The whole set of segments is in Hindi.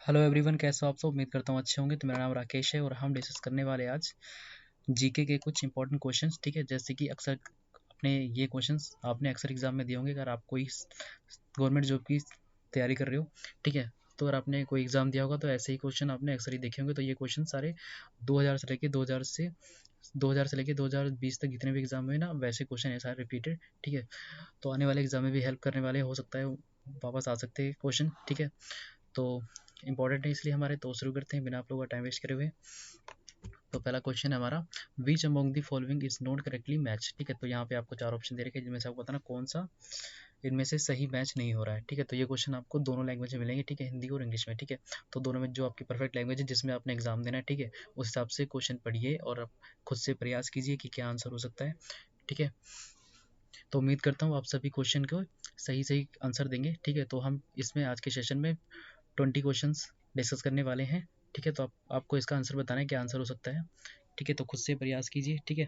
हेलो एवरीवन, कैसे हो आप सब। उम्मीद करता हूँ अच्छे होंगे। तो मेरा नाम राकेश है और हम डिस्कस करने वाले आज जीके के कुछ इंपॉर्टेंट क्वेश्चंस। ठीक है, जैसे कि अक्सर अपने ये क्वेश्चंस आपने अक्सर एग्जाम में दिए होंगे। अगर आप कोई गवर्नमेंट जॉब की तैयारी कर रहे हो, ठीक है, तो अगर आपने कोई एग्जाम दिया होगा तो ऐसे ही क्वेश्चन आपने अक्सर ही देखे होंगे। तो ये क्वेश्चन सारे 2000 से लेके 2020 तक जितने भी एग्जाम हुए ना, वैसे क्वेश्चन है सारे रिपीटेड। ठीक है, तो आने वाले एग्जाम में भी हेल्प करने वाले हो सकता है, वापस आ सकते हैं क्वेश्चन। ठीक है, तो इंपॉर्टेंट है इसलिए हमारे। तो शुरू करते हैं बिना आप लोगों का टाइम वेस्ट करे हुए। तो पहला क्वेश्चन है हमारा, which among the following is not correctly match. ठीक है, तो यहाँ पे आपको चार ऑप्शन दे रखे हैं जिनमें से आपको बताना कौन सा इनमें से सही मैच नहीं हो रहा है। ठीक है, तो ये क्वेश्चन आपको दोनों लैंग्वेज में मिलेंगे। ठीक है, हिंदी और इंग्लिश में। ठीक है, तो दोनों में जो आपकी परफेक्ट लैंग्वेज है जिसमें आपने एग्जाम देना है, ठीक है, उस हिसाब से क्वेश्चन पढ़िए और आप खुद से प्रयास कीजिए कि क्या आंसर हो सकता है। ठीक है, तो उम्मीद करता हूँ आप सभी क्वेश्चन को सही सही आंसर देंगे। ठीक है, तो हम इसमें आज के सेशन में 20 क्वेश्चंस डिस्कस करने वाले हैं। ठीक है, तो आपको इसका आंसर बताना है क्या आंसर हो सकता है। ठीक है, तो खुद से प्रयास कीजिए। ठीक है,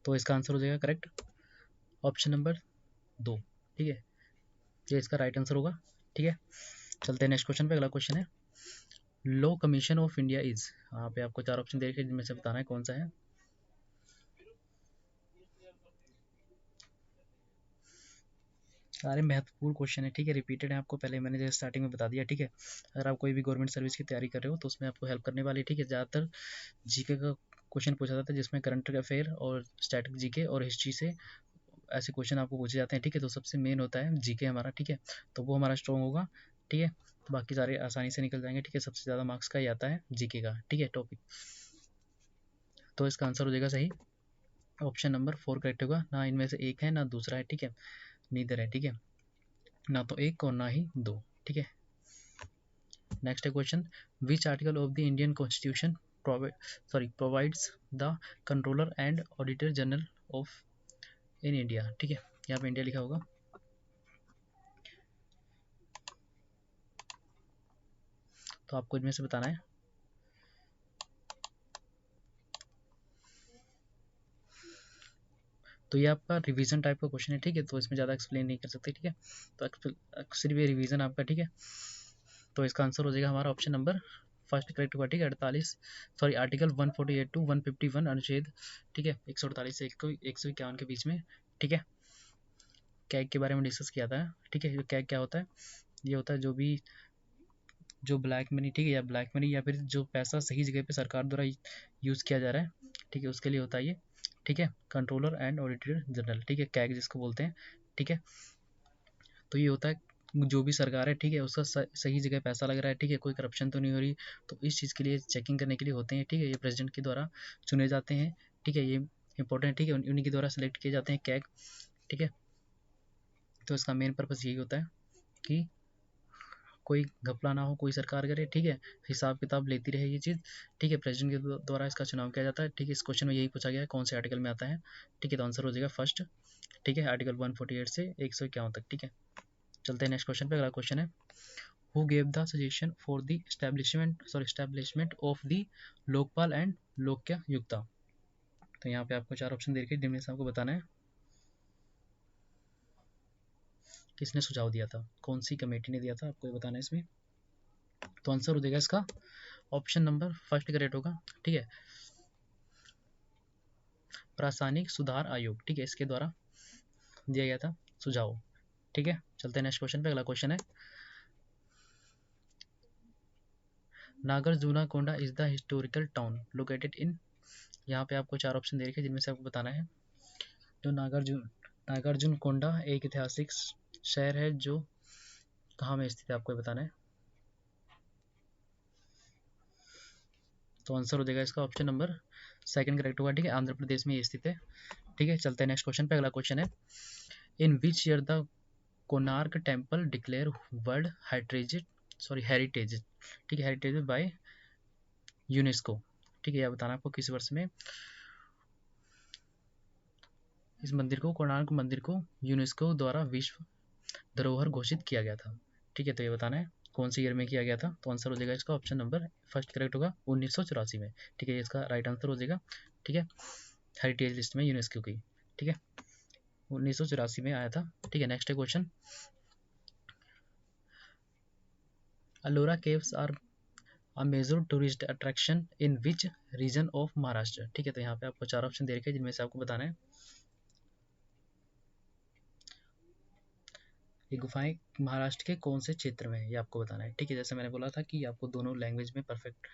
तो इसका आंसर हो जाएगा करेक्ट ऑप्शन नंबर 2। ठीक है, ये इसका राइट आंसर होगा। ठीक है, चलते हैं नेक्स्ट क्वेश्चन पे। अगला क्वेश्चन है, law commission of India is. यहाँ पे आपको चार ऑप्शन दे रखे हैं जिनमें से बताना है कौन सा है। सारे महत्वपूर्ण क्वेश्चन है। ठीक है, रिपीटेड है, आपको पहले मैंने जैसे स्टार्टिंग में बता दिया। ठीक है, अगर आप कोई भी गवर्नमेंट सर्विस की तैयारी कर रहे हो तो उसमें आपको हेल्प करने वाली। ठीक है, ज़्यादातर जीके का क्वेश्चन पूछा जाता है जिसमें करंट अफेयर और स्टैटिक जीके और हिस्ट्री से ऐसे क्वेश्चन आपको पूछे जाते हैं। ठीक है, तो सबसे मेन होता है जीके हमारा। ठीक है, तो वो हमारा स्ट्रॉन्ग होगा। ठीक है, बाकी सारे आसानी से निकल जाएंगे। ठीक है, सबसे ज़्यादा मार्क्स का ही आता है जीके का। ठीक है, टॉपिक। तो इसका आंसर हो जाएगा सही ऑप्शन नंबर 4 करेक्ट होगा। ना इनमें से एक है ना दूसरा है। ठीक है, नीदर है। ठीक है, ना तो एक और ना ही दो। ठीक है, next question, which article of the Indian constitution provides the controller and auditor general of in India. ठीक है, यहाँ पे इंडिया लिखा होगा। तो आपको इनमें से बताना है। तो ये आपका रिवीजन टाइप का क्वेश्चन है। ठीक है, तो इसमें ज़्यादा एक्सप्लेन नहीं कर सकते। ठीक है, तो सिर्फ ये रिवीजन आपका। ठीक है, तो इसका आंसर हो जाएगा हमारा ऑप्शन नंबर फर्स्ट करेक्ट होगा। ठीक है, आर्टिकल 148 टू 151 अनुच्छेद। ठीक है, 148 से 151 के बीच में। ठीक है, कैग के बारे में डिस्कस किया था। ठीक है, कैग क्या होता है, ये होता है जो ब्लैक मनी। ठीक है, या ब्लैक मनी या फिर जो पैसा सही जगह पे सरकार द्वारा यूज़ किया जा रहा है। ठीक है, उसके लिए होता है ये। ठीक है, कंट्रोलर एंड ऑडिटर जनरल। ठीक है, कैग जिसको बोलते हैं। ठीक है, तो ये होता है जो भी सरकार है, ठीक है, उसका सही जगह पैसा लग रहा है। ठीक है, कोई करप्शन तो नहीं हो रही। तो इस चीज़ के लिए चेकिंग करने के लिए होते हैं। ठीक है, ये प्रेसिडेंट के द्वारा चुने जाते हैं। ठीक है, ये इंपॉर्टेंट। ठीक है, उन्हीं के द्वारा सेलेक्ट किए जाते हैं कैग। ठीक है, तो इसका मेन पर्पज़ यही होता है कि कोई घपला ना हो, कोई सरकार करे। ठीक है, हिसाब किताब लेती रहे ये चीज़। ठीक है, प्रेसिडेंट के द्वारा इसका चुनाव किया जाता है। ठीक है, इस क्वेश्चन में यही पूछा गया है कौन से आर्टिकल में आता है। ठीक है, तो आंसर हो जाएगा फर्स्ट। ठीक है, आर्टिकल 148 से 151 तक। ठीक है, चलते हैं नेक्स्ट क्वेश्चन पे। अगला क्वेश्चन है, who gave the suggestion for the establishment of the Lokpal and Lokayukta. तो यहाँ पे आपको चार ऑप्शन दे रखे हैं जिनमें से आपको बताना है किसने सुझाव दिया था, कौन सी कमेटी ने दिया था, आपको ये बताना है इसमें। तो आंसर हो जाएगा इसका ऑप्शन नंबर फर्स्ट करेक्ट होगा। ठीक है, प्रशासनिक सुधार आयोग। ठीक है, इसके द्वारा दिया गया था सुझाव। ठीक है, चलते हैं नेक्स्ट क्वेश्चन पे। अगला क्वेश्चन है, Nagarjunakonda is the historical town located in. यहाँ पे आपको चार ऑप्शन दे रखे हैं जिनमें से आपको बताना है जो नागार्जुन कोंडा एक ऐतिहासिक शहर है जो कहाँ में स्थित है, आपको ये बताना है। तो आंसर हो जाएगा इसका ऑप्शन नंबर सेकंड करेक्ट होगा। ठीक है, आंध्र प्रदेश में ये स्थित है। ठीक है, चलते हैं नेक्स्ट क्वेश्चन पे। अगला क्वेश्चन है, in which year the Konark temple declare world heritage. ठीक है, हेरिटेज बाय यूनेस्को। ठीक है, यह बताना आपको किस वर्ष में इस मंदिर को, कोणार्क मंदिर को यूनेस्को द्वारा विश्व धरोहर घोषित किया गया था। ठीक है, तो ये बताना है कौन से ईयर में किया गया था। तो आंसर हो जाएगा इसका ऑप्शन नंबर फर्स्ट करेक्ट होगा 1984 में। ठीक है, इसका राइट आंसर हो जाएगा। ठीक है, हेरिटेज लिस्ट में यूनेस्को की। ठीक है, 1984 में आया था। ठीक है, next question, Ellora caves are a major tourist attraction in which region of Maharashtra. ठीक है, तो यहाँ पे आपको 4 ऑप्शन दे रखे हैं जिनमें से आपको बताना है ये गुफाएं महाराष्ट्र के कौन से क्षेत्र में है, ये आपको बताना है। ठीक है, जैसे मैंने बोला था कि आपको दोनों लैंग्वेज में परफेक्ट,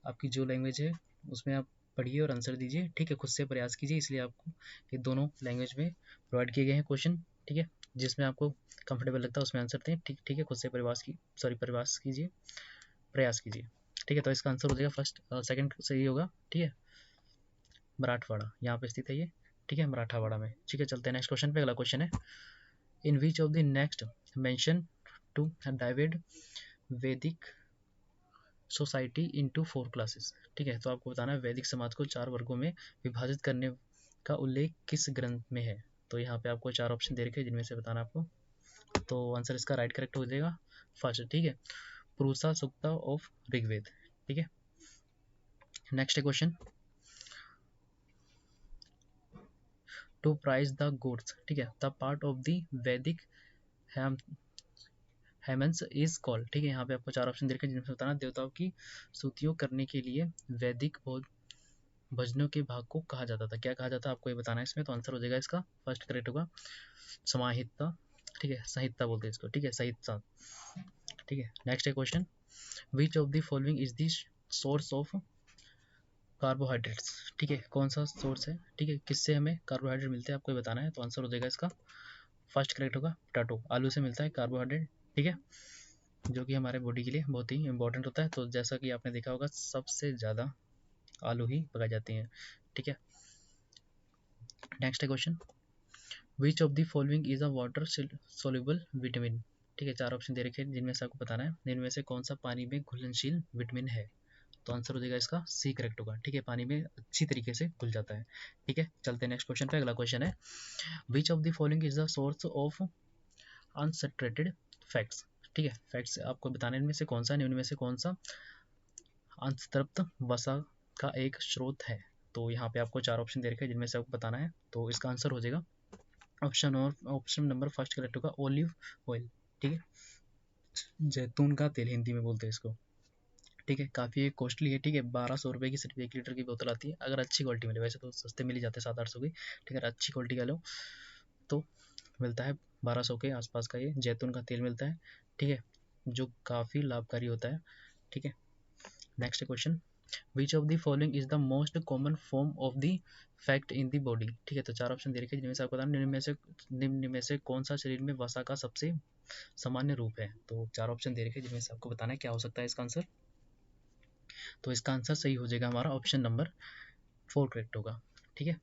आपकी जो लैंग्वेज है उसमें आप पढ़िए और आंसर दीजिए। ठीक है, खुद से प्रयास कीजिए, इसलिए आपको ये दोनों लैंग्वेज में प्रोवाइड किए गए हैं क्वेश्चन। ठीक है, जिसमें आपको कंफर्टेबल लगता है उसमें आंसर दें। ठीक है, खुद से प्रयास कीजिए, प्रयास कीजिए। ठीक है, तो इसका आंसर हो जाएगा फर्स्ट, सेकंड सही होगा। ठीक है, मराठवाड़ा यहाँ पे स्थित है ये। ठीक है, मराठावाड़ा में। ठीक है, चलते हैं नेक्स्ट क्वेश्चन पे। अगला क्वेश्चन है in which of the next mention to divide Vedic society into 4 classes. ठीक है, तो आपको बताना है वैदिक समाज को 4 वर्गों में विभाजित करने का उल्लेख किस ग्रंथ में है। तो यहाँ पे आपको 4 ऑप्शन दे रखे हैं जिनमें से बताना आपको। तो आंसर इसका राइट करेक्ट हो जाएगा फर्स्ट। ठीक है, पुरुषा सुक्ता ऑफ ऋग्वेद। ठीक है, next question to praise the gods. ठीक है, द पार्ट ऑफ द वैदिक हेमंस इज कॉल्ड। ठीक है, यहाँ पे आपको 4 ऑप्शन दे रखे हैं जिनमें से बताना देवताओं की स्तुतियों करने के लिए वैदिक भजनों के भाग को कहा जाता था। क्या कहा जाता है आपको ये बताना है इसमें। तो आंसर हो जाएगा इसका फर्स्ट करेक्ट होगा समाहिता। ठीक है, संहिता बोलते हैं इसको। ठीक है, संहिता। ठीक है, नेक्स्ट है question which of the following is the source of carbohydrates. ठीक है, कौन सा सोर्स है। ठीक है, किससे हमें कार्बोहाइड्रेट मिलते हैं आपको ये बताना है। तो आंसर हो जाएगा इसका फर्स्ट करेक्ट होगा पोटैटो। आलू से मिलता है कार्बोहाइड्रेट। ठीक है, जो कि हमारे बॉडी के लिए बहुत ही इंपॉर्टेंट होता है। तो जैसा कि आपने देखा होगा सबसे ज़्यादा आलू ही पकाई जाती हैं। ठीक है, नेक्स्ट है question which of the following is a water soluble vitamin. ठीक है, 4 ऑप्शन दे रखे हैं जिनमें से आपको बताना है इनमें से कौन सा पानी में घुलनशील विटामिन है। तो आंसर हो जाएगा इसका सी करेक्ट होगा। ठीक है, पानी में अच्छी तरीके से घुल जाता है। ठीक है, चलते हैं नेक्स्ट क्वेश्चन पे। अगला क्वेश्चन है विच of the following is the source of unsaturated fats. ठीक है, फैट्स आपको बताना है इनमें से कौन सा है, इनमें से कौन सा अतृप्त वसा का एक स्रोत है। तो यहाँ पे आपको 4 ऑप्शन दे रखे हैं जिनमें से आपको बताना है। तो इसका आंसर हो जाएगा ऑप्शन नंबर फर्स्ट करेक्ट होगा ओलिव ऑयल। ठीक है, जैतून का तेल हिंदी में बोलते हैं इसको। ठीक है, काफ़ी कॉस्टली है। ठीक है, 1200 रुपये की सिर्फ 1 लीटर की बोतल आती है अगर अच्छी क्वालिटी मिले। वैसे तो सस्ते मिल ही जाते हैं 700-800 की। ठीक है, अगर अच्छी क्वालिटी का लो तो मिलता है 1200 के आसपास का ये जैतून का तेल मिलता है। ठीक है, जो काफ़ी लाभकारी होता है। ठीक है, next question which of the following is the most common form of the fat in the body. ठीक है, तो 4 ऑप्शन दे रखे हैं जिनमें से आपको बताना निम्न में से कौन सा शरीर में वसा का सबसे सामान्य रूप है। तो 4 ऑप्शन दे रखे हैं जिनमें से आपको बताना है क्या हो सकता है इसका आंसर। तो इसका आंसर सही हो जाएगा हमारा ऑप्शन नंबर 4 करेक्ट होगा। ठीक है,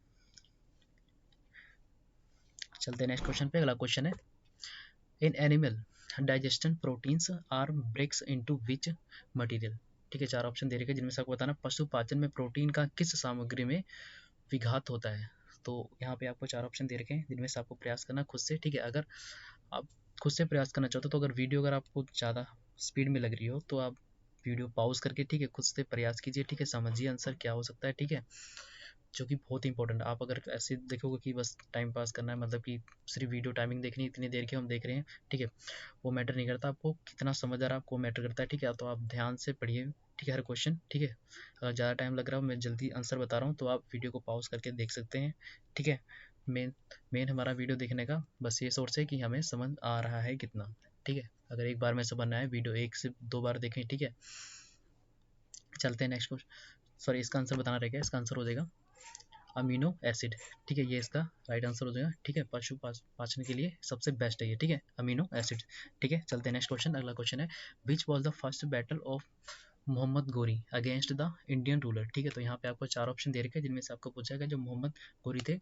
चलते हैं नेक्स्ट क्वेश्चन पे। अगला क्वेश्चन है in animal digestion proteins are breaks into which material. ठीक है, 4 ऑप्शन दे रखे हैं जिनमें से आपको बताना पशु पाचन में प्रोटीन का किस सामग्री में विघात होता है। तो यहाँ पे आपको 4 ऑप्शन दे रखे हैं जिनमें से आपको प्रयास करना खुद से। ठीक है, अगर आप खुद से प्रयास करना चाहते हो तो अगर आपको ज़्यादा स्पीड में लग रही हो तो आप वीडियो पॉज करके ठीक है खुद से प्रयास कीजिए। ठीक है, समझिए आंसर क्या हो सकता है। ठीक है, जो कि बहुत इंपॉर्टेंट है। आप अगर ऐसे देखोगे कि बस टाइम पास करना है, मतलब कि सिर्फ वीडियो टाइमिंग देखनी है, इतनी देर की हम देख रहे हैं। ठीक है, वो मैटर नहीं करता, आपको कितना समझ आ रहा है आपको मैटर करता है। ठीक है, तो आप ध्यान से पढ़िए। ठीक है, हर क्वेश्चन। ठीक है, अगर ज़्यादा टाइम लग रहा हो, मैं जल्दी आंसर बता रहा हूँ तो आप वीडियो को पॉज करके देख सकते हैं। ठीक है, मेन मेन हमारा वीडियो देखने का बस ये सोर्स है कि हमें समझ आ रहा है कितना। ठीक है, अगर एक बार में समझ ना आए वीडियो 1 से 2 बार देखें। ठीक है, चलते हैं नेक्स्ट क्वेश्चन। सॉरी, इसका आंसर बताना रहेगा। इसका आंसर हो जाएगा अमीनो एसिड। ठीक है, ये इसका राइट आंसर हो जाएगा। ठीक है, पशु पाचन के लिए सबसे बेस्ट है ये। ठीक है, अमीनो एसिड। ठीक है, चलते हैं नेक्स्ट क्वेश्चन। अगला क्वेश्चन है which was the first battle of Mohammad Ghori against the Indian ruler. ठीक है, तो यहाँ पे आपको 4 ऑप्शन दे रखे हैं जिनमें से आपको पूछा गया जो मोहम्मद गोरी थे।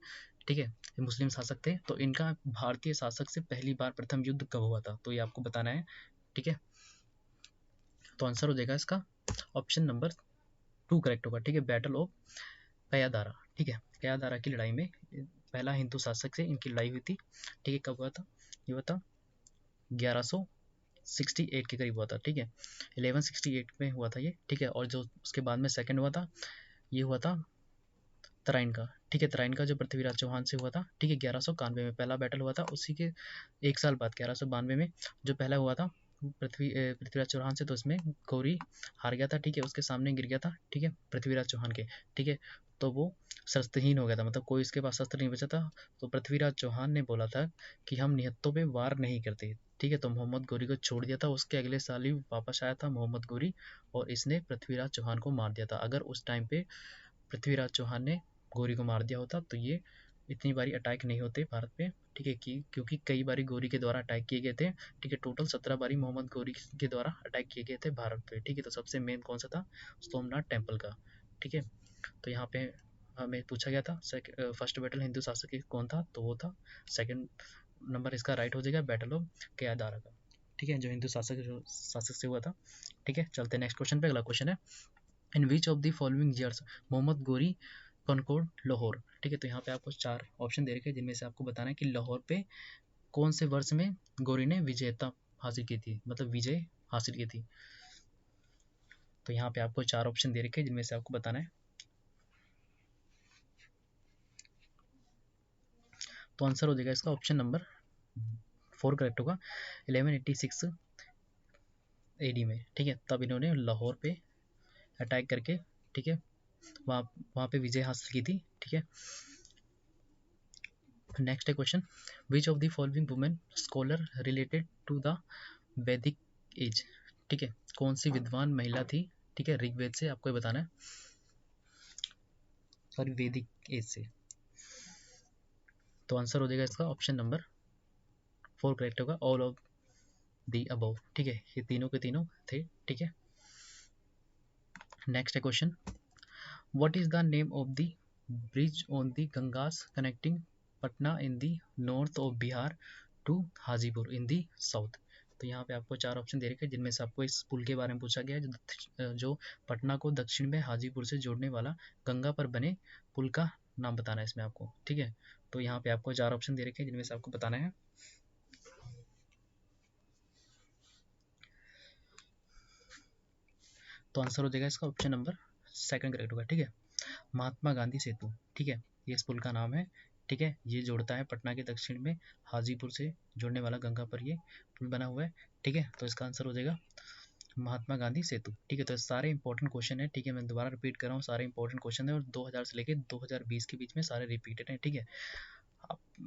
ठीक है, मुस्लिम शासक थे। तो इनका भारतीय शासक से पहली बार प्रथम युद्ध कब हुआ था, तो ये आपको बताना है। ठीक है, तो आंसर हो जाएगा इसका ऑप्शन नंबर 2 करेक्ट होगा। ठीक है, बैटल ऑफ कयादारा। ठीक है, कयादारा की लड़ाई में पहला हिंदू शासक से इनकी लड़ाई हुई थी। ठीक है, कब हुआ था, ये हुआ था 1168 के करीब हुआ था। ठीक है, 1168 में हुआ था ये। ठीक है, और जो उसके बाद में सेकंड हुआ था ये हुआ था तराइन का। ठीक है, तराइन का जो पृथ्वीराज चौहान से हुआ था। ठीक है, 1191 में पहला बैटल हुआ था। उसी के 1 साल बाद 1192 में जो पहला हुआ था पृथ्वीराज चौहान से, तो इसमें गौरी हार गया था, ठीक है, उसके सामने गिर गया था, ठीक है, पृथ्वीराज चौहान के, ठीक है, तो वो शस्त्रहीन हो गया था, मतलब कोई इसके पास शस्त्र नहीं बचा था। तो पृथ्वीराज चौहान ने बोला था कि हम निहत्तों पे वार नहीं करते, ठीक है, तो मोहम्मद गौरी को छोड़ दिया था। उसके अगले साल ही वापस आया था मोहम्मद गौरी और इसने पृथ्वीराज चौहान को मार दिया था। अगर उस टाइम पे पृथ्वीराज चौहान ने गौरी को मार दिया होता तो ये इतनी बारी अटैक नहीं होते भारत पे, ठीक है, क्योंकि कई बारी गौरी के द्वारा अटैक किए गए थे, ठीक है, टोटल 17 बारी मोहम्मद गौरी के द्वारा अटैक किए गए थे भारत पे, ठीक है, तो सबसे मेन कौन सा था, सोमनाथ टेम्पल का, ठीक है। तो यहाँ पे हमें पूछा गया था फर्स्ट बैटल हिंदू शासक की कौन था, तो वो था सेकंड नंबर इसका राइट हो जाएगा, बैटल ऑफ केदारा का, ठीक है, जो हिंदू शासक से हुआ था, ठीक है। चलते नेक्स्ट क्वेश्चन पे। अगला क्वेश्चन है, in which of the following years Mohammad Ghori conquered Lahore, ठीक है, तो यहाँ पे आपको 4 ऑप्शन दे रखे हैं जिनमें से आपको बताना है कि लाहौर पे कौन से वर्ष में गौरी ने विजयता हासिल की थी, मतलब विजय हासिल की थी। तो यहाँ पे आपको 4 ऑप्शन दे रखे हैं जिनमें से आपको बताना है। तो आंसर हो जाएगा इसका ऑप्शन नंबर 4 करेक्ट होगा, 1186 AD में, ठीक है, तब इन्होंने लाहौर पे अटैक करके, ठीक है, वहाँ पे विजय हासिल की थी, ठीक है। नेक्स्ट है question, which of the following women scholar related to the Vedic age, ठीक है, कौन सी विद्वान महिला थी, ठीक है, ऋग्वेद से, आपको ये बताना है, सॉरी वैदिक एज से। तो आंसर हो जाएगा इसका ऑप्शन नंबर 4 करेक्ट होगा, ऑल ऑफ दी अबव, ठीक है, ये तीनों के तीनों थे, ठीक है। नेक्स्ट है question, what is the name of the bridge on the Ganges connecting Patna in the north of Bihar to Hajipur in the south. तो यहाँ पे आपको 4 ऑप्शन दे रखे हैं जिनमें से आपको इस पुल के बारे में पूछा गया है, जो पटना को दक्षिण में हाजीपुर से जोड़ने वाला गंगा पर बने पुल का नाम बताना है इसमें आपको, ठीक है। तो यहाँ पे आपको 4 ऑप्शन दे रखे हैं जिनमें से आपको बताना है। तो आंसर हो जाएगा इसका ऑप्शन नंबर 2 करेक्ट होगा, ठीक है, महात्मा गांधी सेतु, ठीक है, ये इस पुल का नाम है, ठीक है, ये जोड़ता है पटना के दक्षिण में हाजीपुर से जोड़ने वाला गंगा पर ये पुल बना हुआ है, ठीक है। तो इसका आंसर हो जाएगा महात्मा गांधी सेतु, ठीक है। तो सारे इंपॉर्टेंट क्वेश्चन है, ठीक है, मैं दोबारा रिपीट कर रहा हूँ, सारे इंपॉर्टेंट क्वेश्चन है और 2000 से लेकर 2020 के बीच में सारे रिपीटेड हैं, ठीक है।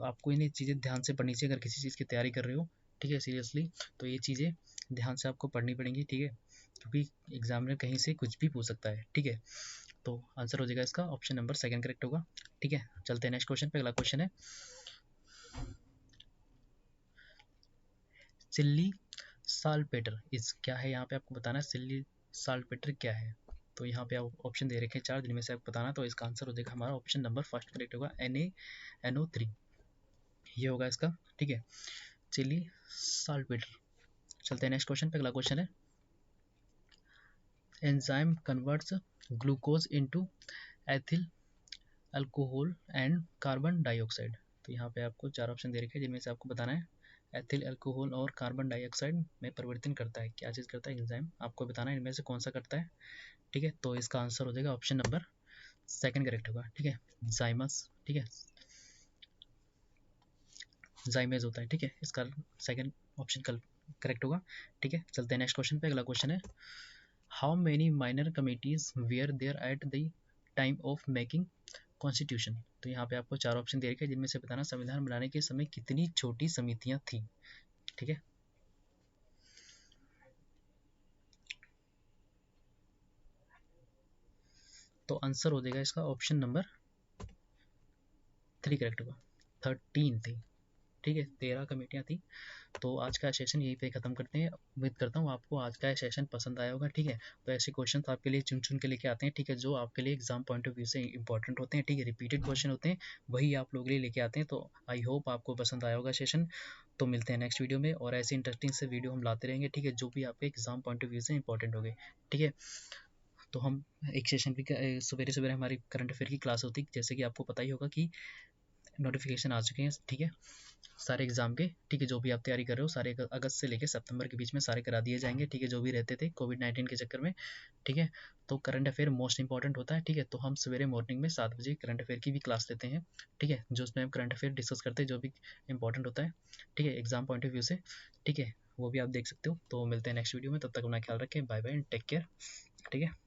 आपको इन्हें चीज़ें ध्यान से पढ़नी चाहिए अगर किसी चीज़ की तैयारी कर रहे हो, ठीक है, सीरियसली, तो ये चीज़ें ध्यान से आपको पढ़नी पड़ेंगी, ठीक है, क्योंकि एग्जाम में कहीं से कुछ भी पूछ सकता है, ठीक है। तो आंसर हो जाएगा इसका ऑप्शन नंबर 2 करेक्ट होगा, ठीक है। चलते हैं नेक्स्ट क्वेश्चन पे। अगला क्वेश्चन है, सिल्ली साल्पेटर इस क्या है, यहाँ पे आपको बताना है सिल्ली साल्पेटर क्या है। तो यहाँ पे आप ऑप्शन दे रखे हैं 4 जिनमें से आपको बताना, तो इसका आंसर हो जाएगा हमारा ऑप्शन नंबर 1 करेक्ट होगा, NaNO3, ये होगा इसका, ठीक है, चिली साल्पेटर। चलते हैं नेक्स्ट क्वेश्चन पे। अगला क्वेश्चन है, enzyme converts glucose into ethyl alcohol and carbon dioxide. तो यहाँ पे आपको 4 ऑप्शन दे रखे हैं जिनमें से आपको बताना है एथिल अल्कोहल और कार्बन डाइऑक्साइड में परिवर्तन करता है, क्या चीज़ करता है, एंजाइम, आपको बताना है इनमें से कौन सा करता है, ठीक है। तो इसका आंसर हो जाएगा ऑप्शन नंबर 2 करेक्ट होगा, ठीक है, जाइमस, ठीक है, जाइमेज होता है, ठीक है, इसका 2 ऑप्शन करेक्ट होगा, ठीक है। चलते हैं नेक्स्ट क्वेश्चन पे। अगला क्वेश्चन है, how many minor committees were there at the time of making constitution. तो यहाँ पे आपको 4 ऑप्शन दे रखे हैं जिनमें से बताना संविधान बनाने के समय कितनी छोटी समितियां थी, ठीक है। तो आंसर हो जाएगा इसका ऑप्शन नंबर 3 करेक्ट होगा, 13 थी, ठीक है, 13 कमेटियां थी। तो आज का सेशन यहीं पे ख़त्म करते हैं, उम्मीद करता हूँ आपको आज का सेशन पसंद आया होगा, ठीक है। तो ऐसे क्वेश्चन आपके लिए चुन चुन के लेके आते हैं, ठीक है, जो आपके लिए एग्जाम पॉइंट ऑफ व्यू से इंपॉर्टेंट होते हैं, ठीक है, रिपीटेड क्वेश्चन होते हैं, वही आप लोगों के लिए लेके आते हैं। तो आई होप आपको पसंद आया होगा सेशन। तो मिलते हैं नेक्स्ट वीडियो में और ऐसे इंटरेस्टिंग से वीडियो हम लाते रहेंगे, ठीक है, जो भी आपके एग्जाम पॉइंट ऑफ व्यू से इंपॉर्टेंट हो गए, ठीक है। तो हम एक सेशन भी सवेरे सवेरे हमारी करंट अफेयर की क्लास होती है, जैसे कि आपको पता ही होगा कि नोटिफिकेशन आ चुके हैं, ठीक है, सारे एग्जाम के, ठीक है, जो भी आप तैयारी कर रहे हो सारे अगस्त से लेकर सितंबर के बीच में सारे करा दिए जाएंगे, ठीक है, जो भी रहते थे कोविड-19 के चक्कर में, ठीक है। तो करंट अफेयर मोस्ट इंपॉर्टेंट होता है, ठीक है, तो हम सवेरे मॉर्निंग में 7 बजे करंट अफेयर की भी क्लास लेते हैं, ठीक है, जो उसमें हम करंट अफेयर डिस्कस करते हैं जो भी इंपॉर्टेंट होता है, ठीक है, एग्जाम पॉइंट ऑफ व्यू से, ठीक है। वो भी आप देख सकते हो। तो मिलते हैं नेक्स्ट वीडियो में, तब तक अपना ख्याल रखें, bye bye and take care, ठीक है।